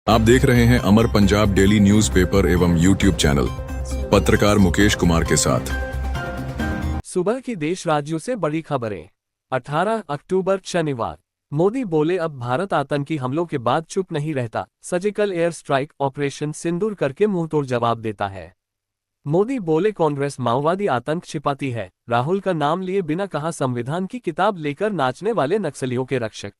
आप देख रहे हैं अमर पंजाब डेली न्यूज़पेपर एवं यूट्यूब चैनल। पत्रकार मुकेश कुमार के साथ। सुबह की देश राज्यों से बड़ी खबरें। 18 अक्टूबर शनिवार। मोदी बोले अब भारत आतंकी हमलों के बाद चुप नहीं रहता, सर्जिकल एयर स्ट्राइक ऑपरेशन सिंदूर करके मुंहतोड़ जवाब देता है। मोदी बोले कांग्रेस माओवादी आतंक छिपाती है, राहुल का नाम लिए बिना कहा संविधान की किताब लेकर नाचने वाले नक्सलियों के रक्षक।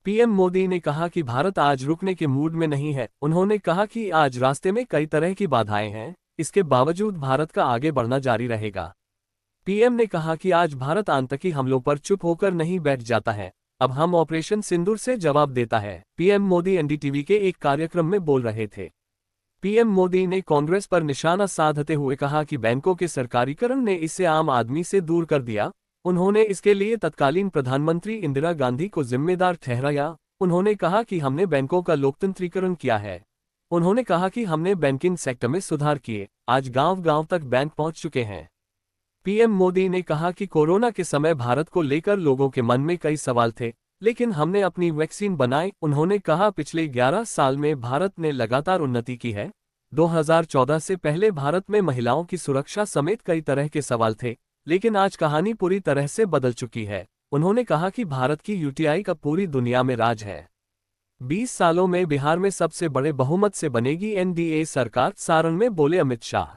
पीएम मोदी ने कहा कि भारत आज रुकने के मूड में नहीं है। उन्होंने कहा कि आज रास्ते में कई तरह की बाधाएं हैं, इसके बावजूद भारत का आगे बढ़ना जारी रहेगा। पीएम ने कहा कि आज भारत आतंकी हमलों पर चुप होकर नहीं बैठ जाता है, अब हम ऑपरेशन सिंदूर से जवाब देता है। पीएम मोदी एनडीटीवी के एक कार्यक्रम में बोल रहे थे। पीएम मोदी ने कांग्रेस पर निशाना साधते हुए कहा कि बैंकों के सरकारीकरण ने इसे आम आदमी से दूर कर दिया। उन्होंने इसके लिए तत्कालीन प्रधानमंत्री इंदिरा गांधी को जिम्मेदार ठहराया। उन्होंने कहा कि हमने बैंकों का लोकतंत्रीकरण किया है। उन्होंने कहा कि हमने बैंकिंग सेक्टर में सुधार किए, आज गांव-गांव तक बैंक पहुंच चुके हैं। पीएम मोदी ने कहा कि कोरोना के समय भारत को लेकर लोगों के मन में कई सवाल थे, लेकिन हमने अपनी वैक्सीन बनाई। उन्होंने कहा पिछले 11 साल में भारत ने लगातार उन्नति की है। 2014 से पहले भारत में महिलाओं की सुरक्षा समेत कई तरह के सवाल थे, लेकिन आज कहानी पूरी तरह से बदल चुकी है। उन्होंने कहा कि भारत की यूटीआई का पूरी दुनिया में राज है। 20 सालों में बिहार में सबसे बड़े बहुमत से बनेगी एनडीए सरकार, सारण में बोले अमित शाह।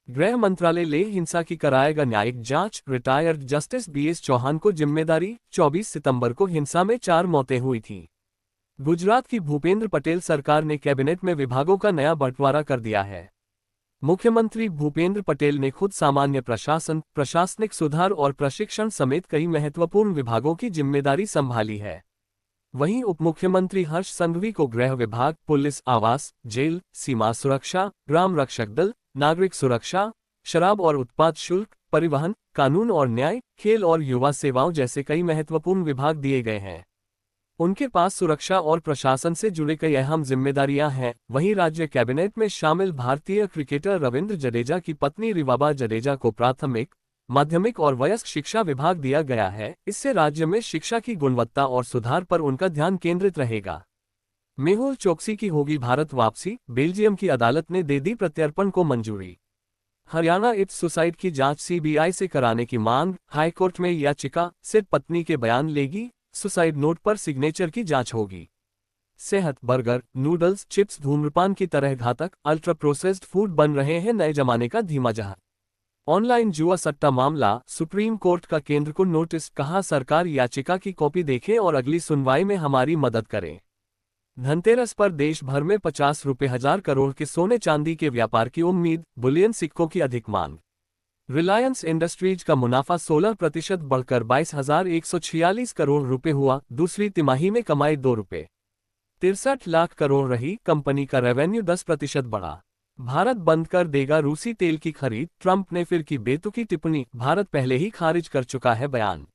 गृह मंत्रालय ले हिंसा की कराएगा न्यायिक जांच, रिटायर्ड जस्टिस बीएस चौहान को जिम्मेदारी। 24 सितंबर को हिंसा में 4 मौतें हुई थीं। गुजरात की भूपेंद्र पटेल सरकार ने कैबिनेट में विभागों का नया बंटवारा कर दिया है। मुख्यमंत्री भूपेंद्र पटेल ने खुद सामान्य प्रशासन, प्रशासनिक सुधार और प्रशिक्षण समेत कई महत्वपूर्ण विभागों की जिम्मेदारी संभाली है। वहीं उप मुख्यमंत्री हर्ष संघवी को गृह विभाग, पुलिस, आवास, जेल, सीमा सुरक्षा, ग्राम रक्षक दल, नागरिक सुरक्षा, शराब और उत्पाद शुल्क, परिवहन, कानून और न्याय, खेल और युवा सेवाओं जैसे कई महत्वपूर्ण विभाग दिए गए हैं। उनके पास सुरक्षा और प्रशासन से जुड़े कई अहम जिम्मेदारियां हैं। वहीं राज्य कैबिनेट में शामिल भारतीय क्रिकेटर रविंद्र जडेजा की पत्नी रिवाबा जडेजा को प्राथमिक, माध्यमिक और वयस्क शिक्षा विभाग दिया गया है। इससे राज्य में शिक्षा की गुणवत्ता और सुधार पर उनका ध्यान केंद्रित रहेगा। मेहुल चोकसी की होगी भारत वापसी, बेल्जियम की अदालत ने दे दी प्रत्यर्पण को मंजूरी। हरियाणा इप्स सुसाइड की जांच सीबीआई से कराने की मांग, हाईकोर्ट में याचिका, सिर्फ पत्नी के बयान लेगी, सुसाइड नोट पर सिग्नेचर की जांच होगी। सेहत, बर्गर, नूडल्स, चिप्स धूम्रपान की तरह घातक, अल्ट्रा प्रोसेस्ड फूड बन रहे हैं नए जमाने का धीमा जहाज। ऑनलाइन जुआ सट्टा मामला, सुप्रीम कोर्ट का केंद्र को नोटिस, कहा सरकार याचिका की कॉपी देखें और अगली सुनवाई में हमारी मदद करें। धनतेरस पर देश भर में 50 रुपये हजार करोड़ के सोने चांदी के व्यापार की उम्मीद, बुलियन सिक्कों की अधिक मांग। रिलायंस इंडस्ट्रीज का मुनाफा 16% बढ़कर 22,146 करोड़ रुपए हुआ। दूसरी तिमाही में कमाई 2 रुपये 63 लाख करोड़ रही। कंपनी का रेवेन्यू 10% बढ़ा। भारत बंद कर देगा रूसी तेल की खरीद, ट्रंप ने फिर की बेतुकी टिप्पणी। भारत पहले ही खारिज कर चुका है बयान।